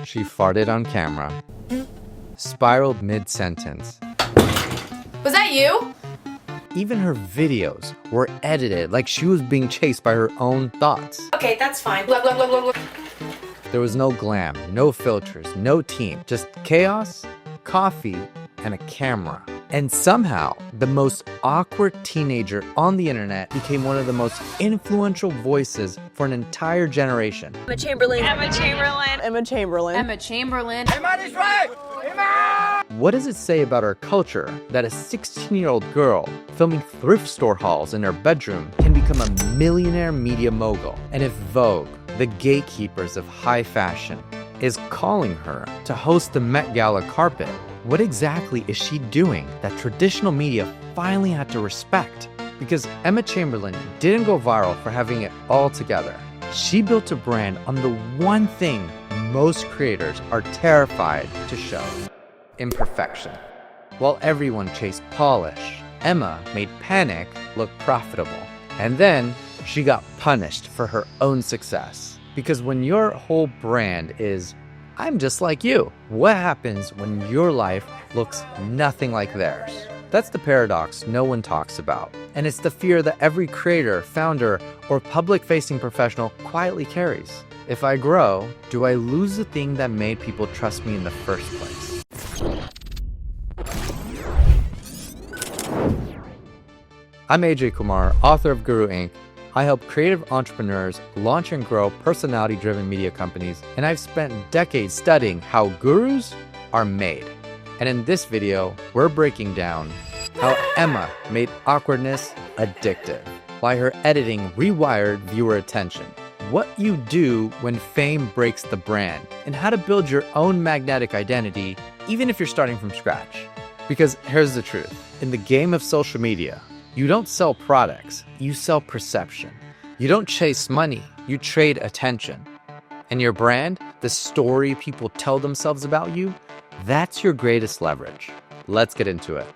She farted on camera. Spiraled mid-sentence. Was that you? Even her videos were edited like she was being chased by her own thoughts. Okay, that's fine. Blah, blah, blah, blah, blah. There was no glam, no filters, no team, just chaos, coffee, and a camera. And somehow, the most awkward teenager on the internet became one of the most influential voices for an entire generation. Emma Chamberlain. Emma Chamberlain. Emma Chamberlain. Emma Chamberlain. What does it say about our culture that a 16-year-old girl filming thrift store hauls in her bedroom can become a millionaire media mogul? And if Vogue, the gatekeepers of high fashion, is calling her to host the Met Gala carpet, what exactly is she doing that traditional media finally had to respect? Because Emma Chamberlain didn't go viral for having it all together. She built a brand on the one thing most creators are terrified to show: imperfection. While everyone chased polish, Emma made panic look profitable. And then she got punished for her own success. Because when your whole brand is, I'm just like you, what happens when your life looks nothing like theirs? That's the paradox no one talks about. And it's the fear that every creator, founder, or public-facing professional quietly carries. If I grow, do I lose the thing that made people trust me in the first place? I'm AJ Kumar, author of Guru Inc. I help creative entrepreneurs launch and grow personality-driven media companies, and I've spent decades studying how gurus are made. And in this video, we're breaking down how Emma made awkwardness addictive, why her editing rewired viewer attention, what you do when fame breaks the brand, and how to build your own magnetic identity even if you're starting from scratch. Because here's the truth. In the game of social media, you don't sell products, you sell perception. You don't chase money, you trade attention. And your brand, the story people tell themselves about you, that's your greatest leverage. Let's get into it.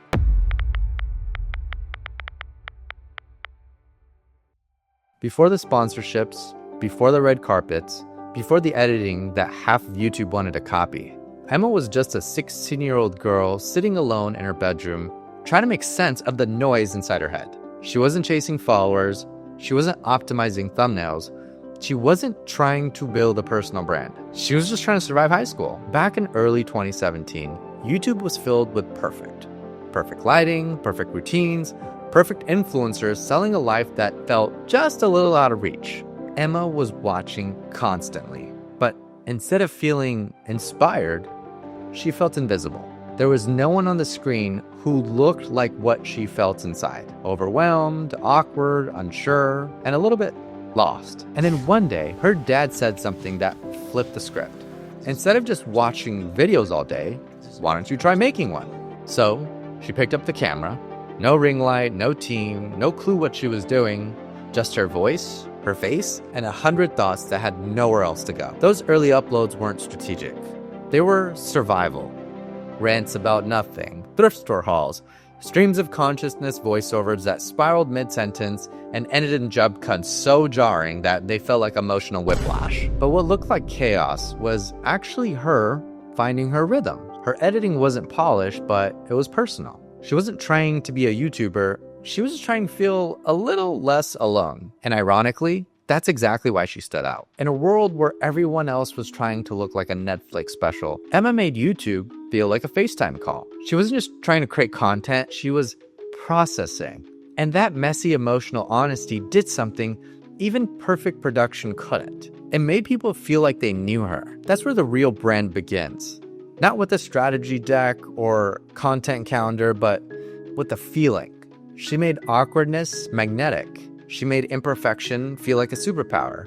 Before the sponsorships, before the red carpets, before the editing that half of YouTube wanted to copy, Emma was just a 16-year-old girl sitting alone in her bedroom, trying to make sense of the noise inside her head. She wasn't chasing followers. She wasn't optimizing thumbnails. She wasn't trying to build a personal brand. She was just trying to survive high school. Back in early 2017, YouTube was filled with perfect lighting, perfect routines, perfect influencers selling a life that felt just a little out of reach. Emma was watching constantly, but instead of feeling inspired, she felt invisible. There was no one on the screen who looked like what she felt inside. Overwhelmed, awkward, unsure, and a little bit lost. And then one day, her dad said something that flipped the script. Instead of just watching videos all day, why don't you try making one? So she picked up the camera. No ring light, no team, no clue what she was doing. Just her voice, her face, and 100 thoughts that had nowhere else to go. Those early uploads weren't strategic. They were survival. Rants about nothing, thrift store hauls, streams of consciousness voiceovers that spiraled mid-sentence and ended in jump cuts so jarring that they felt like emotional whiplash. But what looked like chaos was actually her finding her rhythm. Her editing wasn't polished, but it was personal. She wasn't trying to be a YouTuber. She was just trying to feel a little less alone. And ironically, that's exactly why she stood out. In a world where everyone else was trying to look like a Netflix special, Emma made YouTube feel like a FaceTime call. She wasn't just trying to create content, she was processing. And that messy emotional honesty did something even perfect production couldn't. It made people feel like they knew her. That's where the real brand begins. Not with a strategy deck or content calendar, but with the feeling. She made awkwardness magnetic. She made imperfection feel like a superpower.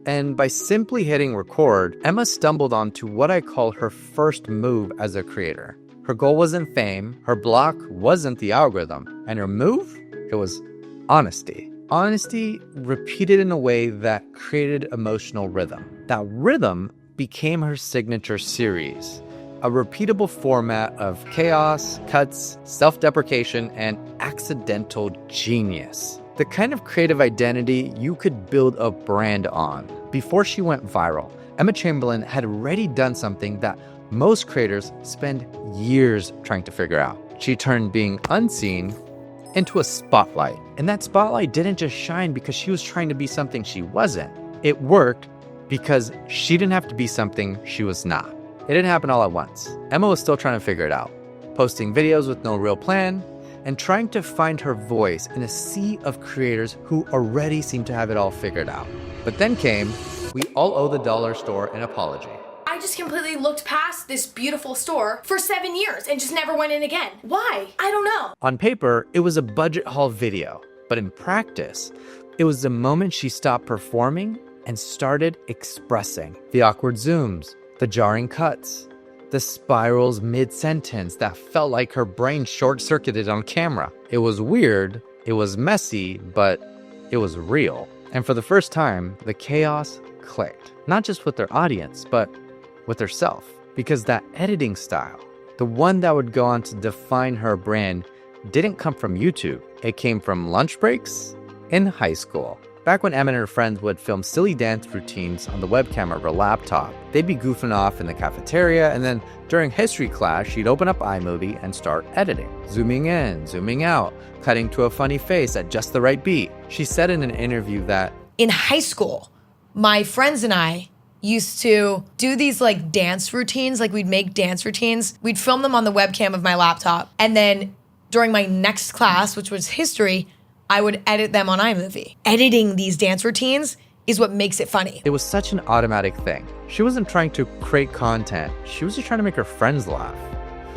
And by simply hitting record, Emma stumbled onto what I call her first move as a creator. Her goal wasn't fame, her block wasn't the algorithm, and her move, it was honesty. Honesty repeated in a way that created emotional rhythm. That rhythm became her signature series, a repeatable format of chaos, cuts, self-deprecation, and accidental genius. The kind of creative identity you could build a brand on. Before she went viral, Emma Chamberlain had already done something that most creators spend years trying to figure out. She turned being unseen into a spotlight. And that spotlight didn't just shine because she was trying to be something she wasn't. It worked because she didn't have to be something she was not. It didn't happen all at once. Emma was still trying to figure it out, posting videos with no real plan, and trying to find her voice in a sea of creators who already seemed to have it all figured out. But then came, we all owe the dollar store an apology. I just completely looked past this beautiful store for 7 years and just never went in again. Why? I don't know. On paper, it was a budget haul video, but in practice, it was the moment she stopped performing and started expressing. The awkward zooms, the jarring cuts, the spirals mid-sentence that felt like her brain short-circuited on camera. It was weird, it was messy, but it was real. And for the first time, the chaos clicked. Not just with their audience, but with herself. Because that editing style, the one that would go on to define her brand, didn't come from YouTube. It came from lunch breaks in high school. Back when Emma and her friends would film silly dance routines on the webcam of her laptop, they'd be goofing off in the cafeteria, and then during history class, she'd open up iMovie and start editing. Zooming in, zooming out, cutting to a funny face at just the right beat. She said in an interview that, in high school, my friends and I used to do these like dance routines, like we'd make dance routines. We'd film them on the webcam of my laptop. And then during my next class, which was history, I would edit them on iMovie. Editing these dance routines is what makes it funny. it was such an automatic thing. She wasn't trying to create content. She was just trying to make her friends laugh.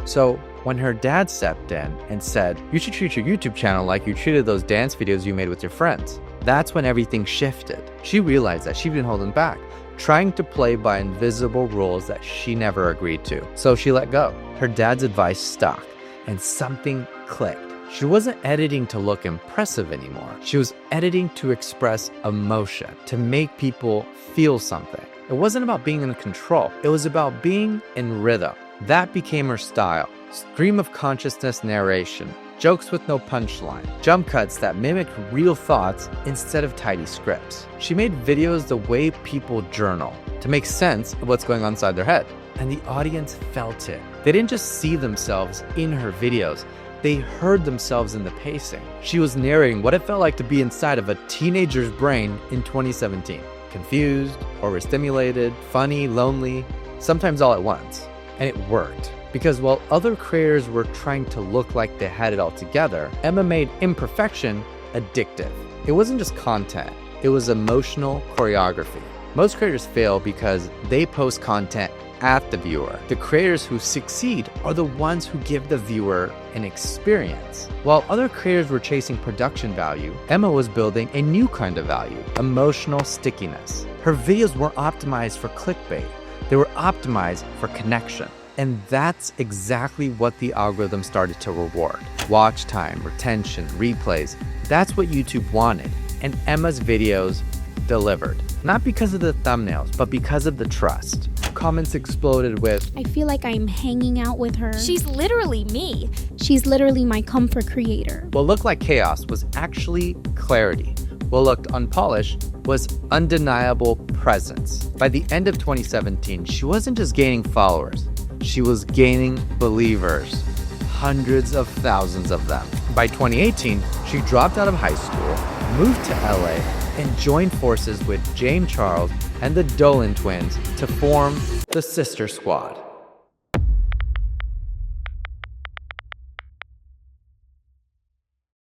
So when her dad stepped in and said, you should treat your YouTube channel like you treated those dance videos you made with your friends, that's when everything shifted. She realized that she'd been holding back, trying to play by invisible rules that she never agreed to. So she let go. Her dad's advice stuck, and something clicked. She wasn't editing to look impressive anymore. She was editing to express emotion, to make people feel something. It wasn't about being in control. It was about being in rhythm. That became her style. Stream of consciousness narration, jokes with no punchline, jump cuts that mimicked real thoughts instead of tidy scripts. She made videos the way people journal, to make sense of what's going on inside their head. And the audience felt it. They didn't just see themselves in her videos, they heard themselves in the pacing. She was narrating what it felt like to be inside of a teenager's brain in 2017. Confused, overstimulated, funny, lonely, sometimes all at once. And it worked. Because while other creators were trying to look like they had it all together, Emma made imperfection addictive. It wasn't just content, it was emotional choreography. Most creators fail because they post content at the viewer. The creators who succeed are the ones who give the viewer an experience. While other creators were chasing production value, Emma was building a new kind of value, emotional stickiness. Her videos weren't optimized for clickbait, they were optimized for connection. And that's exactly what the algorithm started to reward. Watch time, retention, replays. That's what YouTube wanted. And Emma's videos delivered. Not because of the thumbnails, but because of the trust. Comments exploded with, I feel like I'm hanging out with her. She's literally me. She's literally my comfort creator. what looked like chaos was actually clarity. What looked unpolished was undeniable presence. By the end of 2017, she wasn't just gaining followers, she was gaining believers. Hundreds of thousands of them. By 2018, she dropped out of high school, moved to LA, and joined forces with James Charles and the Dolan twins to form the Sister Squad.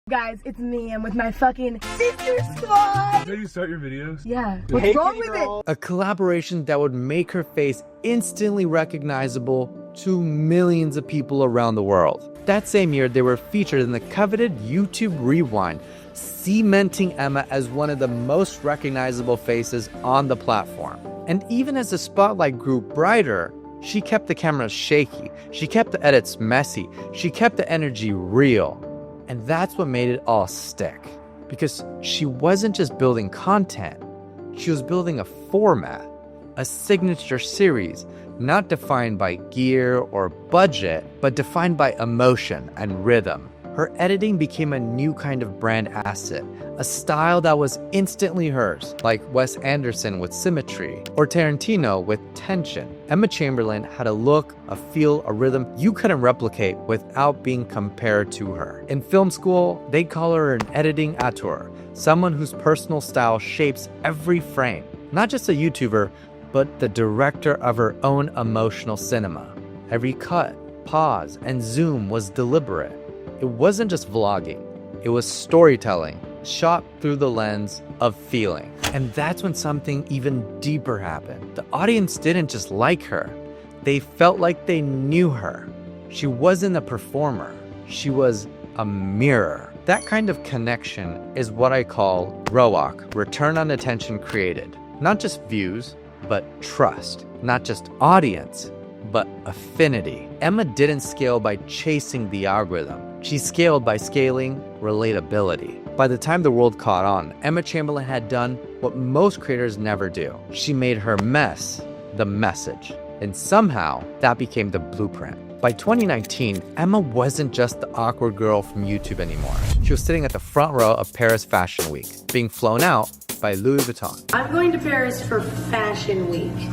Guys, it's me. I'm with my fucking sister squad. Is that you start your videos? Yeah. What's wrong with it? A collaboration that would make her face instantly recognizable to millions of people around the world. That same year, they were featured in the coveted YouTube Rewind, cementing Emma as one of the most recognizable faces on the platform. And even as the spotlight grew brighter, she kept the cameras shaky, she kept the edits messy, she kept the energy real. And that's what made it all stick. Because she wasn't just building content, she was building a format, a signature series, not defined by gear or budget, but defined by emotion and rhythm. her editing became a new kind of brand asset, a style that was instantly hers, like Wes Anderson with symmetry or Tarantino with tension. Emma Chamberlain had a look, a feel, a rhythm you couldn't replicate without being compared to her. In film school, they call her an editing auteur, someone whose personal style shapes every frame. Not just a YouTuber, but the director of her own emotional cinema. Every cut, pause, and zoom was deliberate. It wasn't just vlogging, it was storytelling, shot through the lens of feeling. And that's when something even deeper happened. The audience didn't just like her, they felt like they knew her. She wasn't a performer, she was a mirror. That kind of connection is what I call ROAC, return on attention created. Not just views, but trust. Not just audience, but affinity. Emma didn't scale by chasing the algorithm. She scaled by scaling relatability. By the time the world caught on, Emma Chamberlain had done what most creators never do. She made her mess the message. And somehow, that became the blueprint. By 2019, Emma wasn't just the awkward girl from YouTube anymore. She was sitting at the front row of Paris Fashion Week, being flown out by Louis Vuitton. I'm going to Paris for Fashion Week.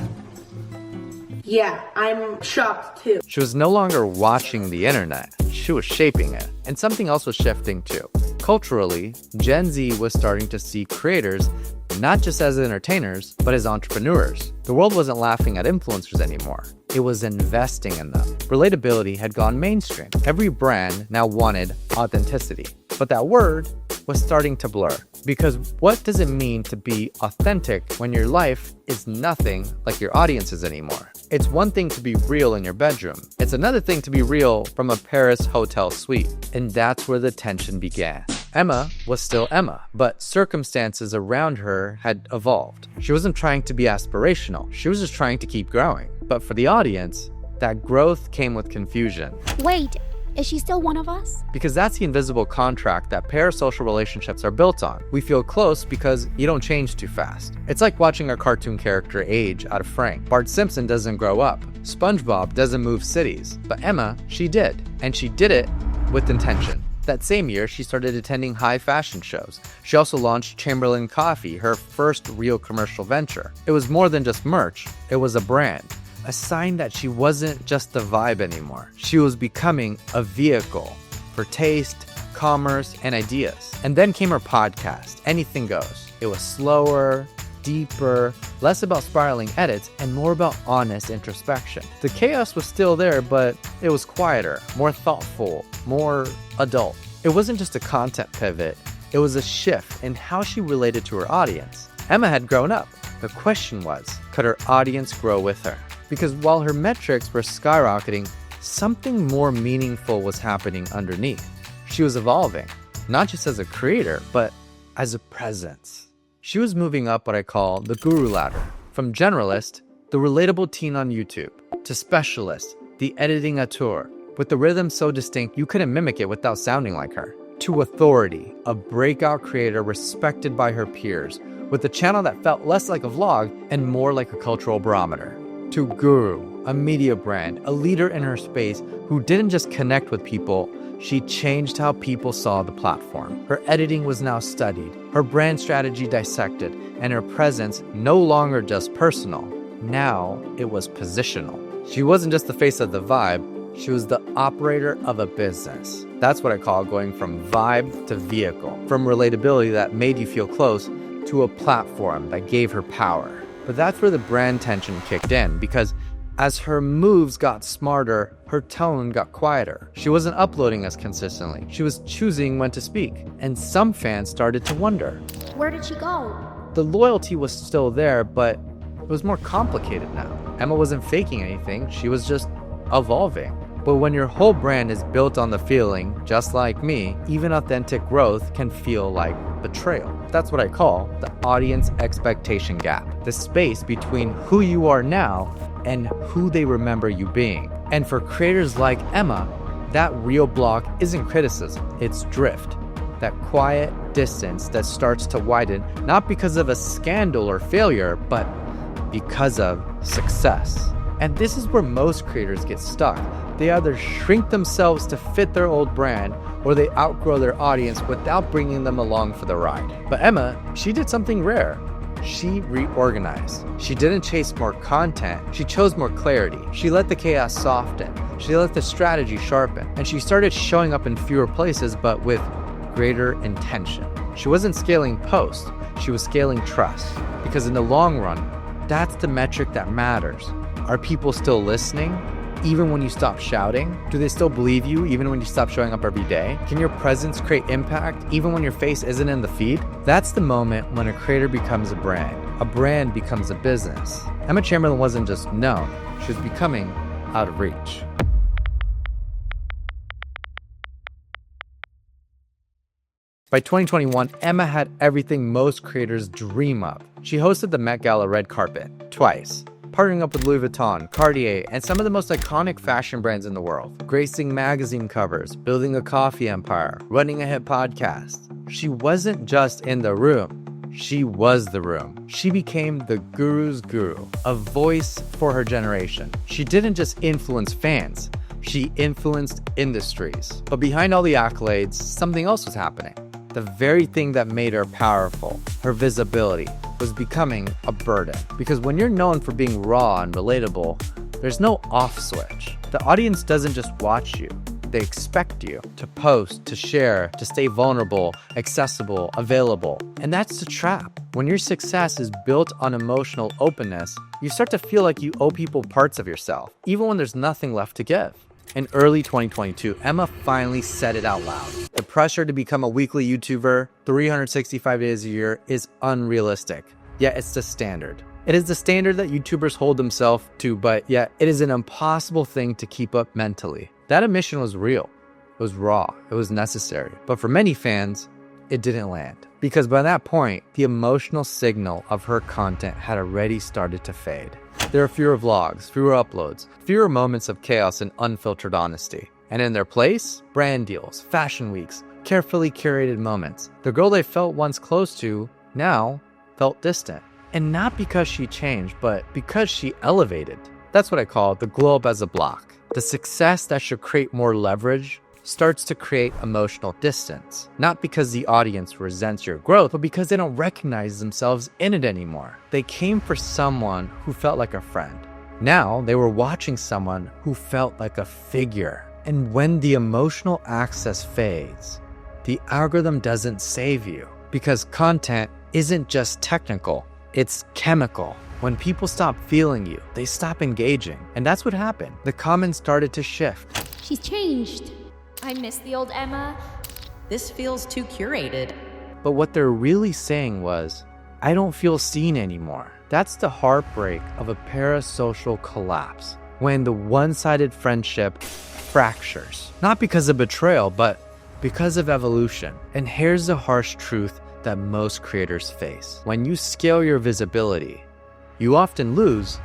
Yeah, I'm shocked too. She was no longer watching the internet, she was shaping it. And something else was shifting too. Culturally, Gen Z was starting to see creators not just as entertainers, but as entrepreneurs. The world wasn't laughing at influencers anymore. It was investing in them. Relatability had gone mainstream. Every brand now wanted authenticity. But that word was starting to blur. Because what does it mean to be authentic when your life is nothing like your audience's anymore? It's one thing to be real in your bedroom. It's another thing to be real from a Paris hotel suite. And that's where the tension began. Emma was still Emma, but circumstances around her had evolved. She wasn't trying to be aspirational. She was just trying to keep growing. But for the audience, that growth came with confusion. Wait, is she still one of us? Because that's the invisible contract that parasocial relationships are built on. We feel close because you don't change too fast. It's like watching a cartoon character age out of frame. Bart Simpson doesn't grow up. SpongeBob doesn't move cities. But Emma, she did. And she did it with intention. That same year, she started attending high fashion shows. She also launched Chamberlain Coffee, her first real commercial venture. It was more than just merch, it was a brand. A sign that she wasn't just the vibe anymore. She was becoming a vehicle for taste, commerce, and ideas. And then came her podcast, Anything Goes. It was slower, deeper, less about spiraling edits, and more about honest introspection. The chaos was still there, but it was quieter, more thoughtful, more adult. It wasn't just a content pivot, it was a shift in how she related to her audience. Emma had grown up. The question was, could her audience grow with her? Because while her metrics were skyrocketing, something more meaningful was happening underneath. She was evolving, not just as a creator, but as a presence. She was moving up what I call the guru ladder. From generalist, the relatable teen on YouTube, to specialist, the editing auteur, with the rhythm so distinct you couldn't mimic it without sounding like her, to authority, a breakout creator respected by her peers, with a channel that felt less like a vlog and more like a cultural barometer, to guru, a media brand, a leader in her space who didn't just connect with people, she changed how people saw the platform. Her editing was now studied, her brand strategy dissected, and her presence no longer just personal. Now it was positional. She wasn't just the face of the vibe, she was the operator of a business. That's what I call going from vibe to vehicle, from relatability that made you feel close to a platform that gave her power. But that's where the brand tension kicked in, because as her moves got smarter, her tone got quieter. She wasn't uploading as consistently. She was choosing when to speak. And some fans started to wonder. Where did she go? The loyalty was still there, but it was more complicated now. Emma wasn't faking anything, she was just evolving. But when your whole brand is built on the feeling, just like me, even authentic growth can feel like betrayal. That's what I call the audience expectation gap. The space between who you are now and who they remember you being. And for creators like Emma, that real block isn't criticism, it's drift. That quiet distance that starts to widen, not because of a scandal or failure, but because of success. And this is where most creators get stuck. They either shrink themselves to fit their old brand, or they outgrow their audience without bringing them along for the ride. But Emma, she did something rare. She reorganized. She didn't chase more content, she chose more clarity. She let the chaos soften. She let the strategy sharpen. And she started showing up in fewer places, but with greater intention. She wasn't scaling posts, she was scaling trust. Because in the long run, that's the metric that matters. Are people still listening? Even when you stop shouting? Do they still believe you even when you stop showing up every day? Can your presence create impact even when your face isn't in the feed? That's the moment when a creator becomes a brand becomes a business. Emma Chamberlain wasn't just known, she was becoming out of reach. By 2021, Emma had everything most creators dream of. She hosted the Met Gala red carpet twice, partnering up with Louis Vuitton, Cartier, and some of the most iconic fashion brands in the world, gracing magazine covers, building a coffee empire, running a hit podcast. She wasn't just in the room, she was the room. She became the guru's guru, a voice for her generation. She didn't just influence fans, she influenced industries. But behind all the accolades, something else was happening. The very thing that made her powerful, her visibility, was becoming a burden. Because when you're known for being raw and relatable, there's no off switch. The audience doesn't just watch you, they expect you to post, to share, to stay vulnerable, accessible, available. And that's the trap. When your success is built on emotional openness, you start to feel like you owe people parts of yourself, even when there's nothing left to give. In early 2022, Emma finally said it out loud. The pressure to become a weekly YouTuber 365 days a year is unrealistic, yet it's the standard. It is the standard that YouTubers hold themselves to, but yet it is an impossible thing to keep up mentally. That admission was real, it was raw, it was necessary. But for many fans, it didn't land. Because by that point, the emotional signal of her content had already started to fade. There are fewer vlogs, fewer uploads, fewer moments of chaos and unfiltered honesty. And in their place, brand deals, fashion weeks, carefully curated moments. The girl they felt once close to now felt distant. And not because she changed, but because she elevated. That's what I call the glow up as a block. The success that should create more leverage starts to create emotional distance. Not because the audience resents your growth, but because they don't recognize themselves in it anymore. They came for someone who felt like a friend. Now they were watching someone who felt like a figure. And when the emotional access fades, the algorithm doesn't save you. Because content isn't just technical, it's chemical. When people stop feeling you, they stop engaging. And that's what happened. The comments started to shift. She's changed. I miss the old Emma. This feels too curated. But what they're really saying was, I don't feel seen anymore. That's the heartbreak of a parasocial collapse. When the one-sided friendship fractures. Not because of betrayal, but because of evolution. And here's the harsh truth that most creators face. When you scale your visibility, you often lose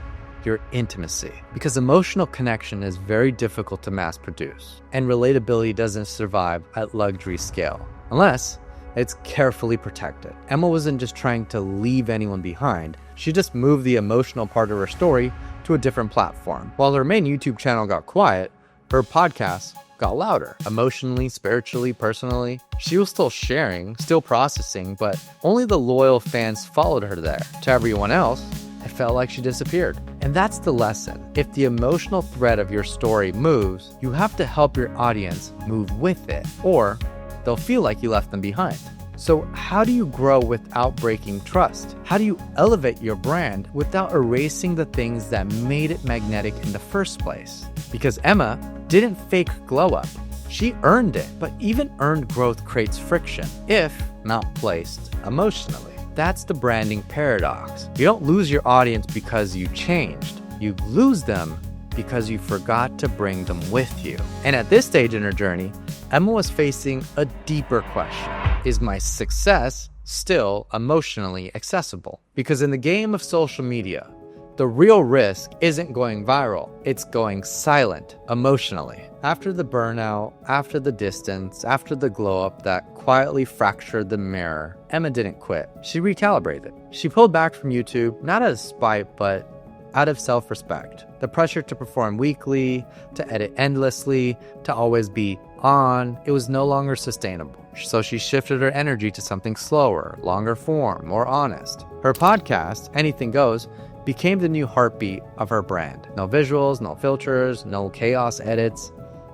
your intimacy, because emotional connection is very difficult to mass produce, and relatability doesn't survive at luxury scale unless it's carefully protected. Emma wasn't just trying to leave anyone behind, she just moved the emotional part of her story to a different platform. While her main YouTube channel got quiet, her podcast got louder. Emotionally, spiritually, personally, she was still sharing, still processing, but only the loyal fans followed her there. To everyone else, it felt like she disappeared. And that's the lesson. If the emotional thread of your story moves, you have to help your audience move with it, or they'll feel like you left them behind. So how do you grow without breaking trust? How do you elevate your brand without erasing the things that made it magnetic in the first place? Because Emma didn't fake glow up. She earned it, but even earned growth creates friction, if not placed emotionally. That's the branding paradox. You don't lose your audience because you changed. You lose them because you forgot to bring them with you. And at this stage in her journey, Emma was facing a deeper question. Is my success still emotionally accessible? Because in the game of social media, the real risk isn't going viral, it's going silent emotionally. After the burnout, after the distance, after the glow up that quietly fractured the mirror, Emma didn't quit. She recalibrated. She pulled back from YouTube, not out of spite, but out of self-respect. The pressure to perform weekly, to edit endlessly, to always be on, it was no longer sustainable. So she shifted her energy to something slower, longer form, more honest. Her podcast, Anything Goes, became the new heartbeat of her brand. No visuals, no filters, no chaos edits,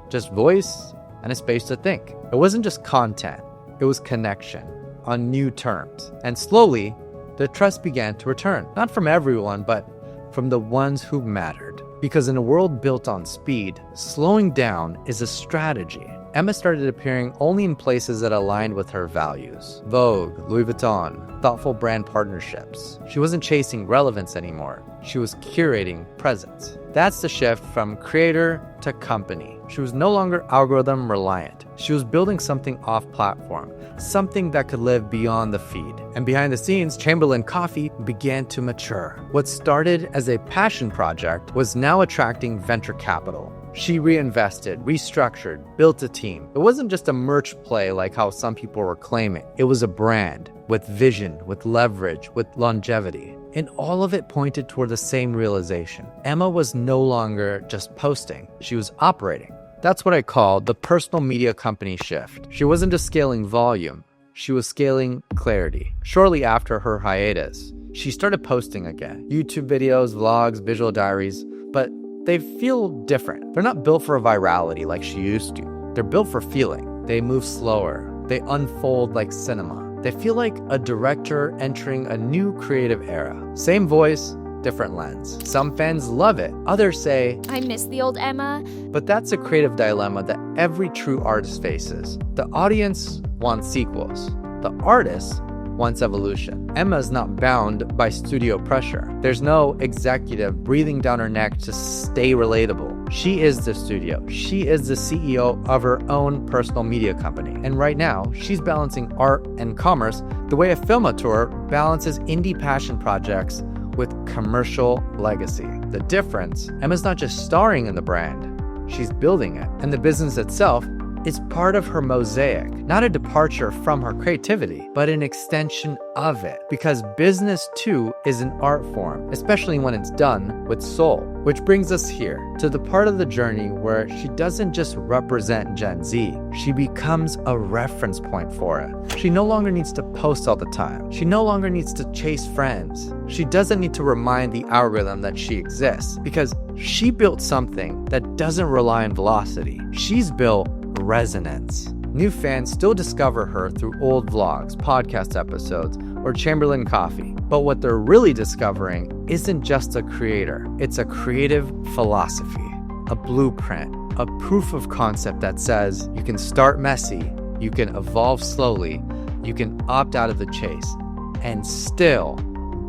just voice and a space to think. It wasn't just content, it was connection on new terms. And slowly, the trust began to return, not from everyone, but from the ones who mattered. Because in a world built on speed, slowing down is a strategy. Emma started appearing only in places that aligned with her values. Vogue, Louis Vuitton, thoughtful brand partnerships. She wasn't chasing relevance anymore. She was curating presence. That's the shift from creator to company. She was no longer algorithm reliant. She was building something off platform, something that could live beyond the feed. And behind the scenes, Chamberlain Coffee began to mature. What started as a passion project was now attracting venture capital. She reinvested, restructured, built a team. It wasn't just a merch play like how some people were claiming. It was a brand with vision, with leverage, with longevity. And all of it pointed toward the same realization. Emma was no longer just posting, she was operating. That's what I call the personal media company shift. She wasn't just scaling volume, she was scaling clarity. Shortly after her hiatus, she started posting again. YouTube videos, vlogs, visual diaries, but they feel different. They're not built for a virality like she used to. They're built for feeling. They move slower. They unfold like cinema. They feel like a director entering a new creative era. Same voice, different lens. Some fans love it. Others say, I miss the old Emma. but that's a creative dilemma that every true artist faces. The audience wants sequels. The artist wants evolution. Emma's not bound by studio pressure. There's no executive breathing down her neck to stay relatable. She is the studio. She is the CEO of her own personal media company. And right now, she's balancing art and commerce the way a film auteur balances indie passion projects with commercial legacy. The difference, Emma's not just starring in the brand, she's building it. And the business itself is part of her mosaic, not a departure from her creativity, but an extension of it. Because business too is an art form, especially when it's done with soul. Which brings us here to the part of the journey where she doesn't just represent Gen Z, she becomes a reference point for it. She no longer needs to post all the time. She no longer needs to chase friends. She doesn't need to remind the algorithm that she exists because she built something that doesn't rely on velocity. She's built resonance. New fans still discover her through old vlogs, podcast episodes, or Chamberlain Coffee. But what they're really discovering isn't just a creator, it's a creative philosophy, a blueprint, a proof of concept that says you can start messy, you can evolve slowly, you can opt out of the chase, and still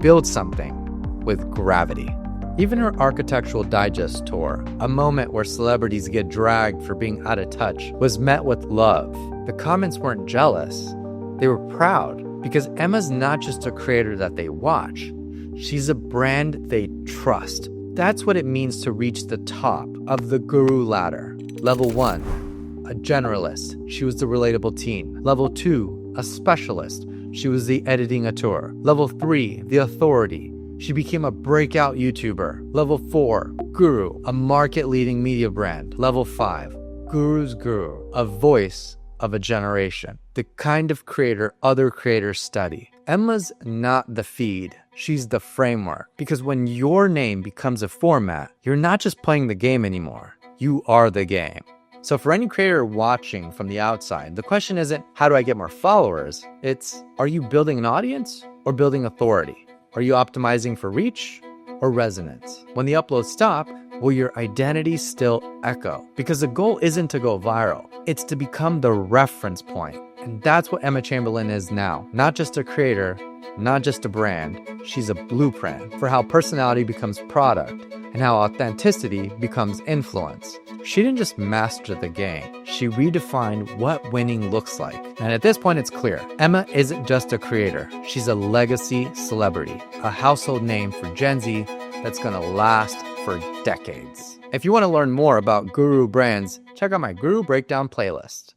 build something with gravity. Even her Architectural Digest tour, a moment where celebrities get dragged for being out of touch, was met with love. The comments weren't jealous, they were proud, because Emma's not just a creator that they watch, she's a brand they trust. That's what it means to reach the top of the guru ladder. Level 1, a generalist. She was the relatable teen. Level 2, a specialist. She was the editing auteur. Level 3, the authority. She became a breakout YouTuber. Level 4, guru, a market-leading media brand. Level 5, guru's guru, a voice of a generation. The kind of creator other creators study. Emma's not the feed, she's the framework. Because when your name becomes a format, you're not just playing the game anymore, you are the game. So for any creator watching from the outside, the question isn't, how do I get more followers? It's, are you building an audience or building authority? Are you optimizing for reach or resonance? When the uploads stop, will your identity still echo? Because the goal isn't to go viral, it's to become the reference point. And that's what Emma Chamberlain is now. Not just a creator, not just a brand. She's a blueprint for how personality becomes product and how authenticity becomes influence. She didn't just master the game, she redefined what winning looks like. And at this point, it's clear. Emma isn't just a creator. She's a legacy celebrity, a household name for Gen Z that's gonna last for decades. If you want to learn more about Guru brands, check out my Guru Breakdown playlist.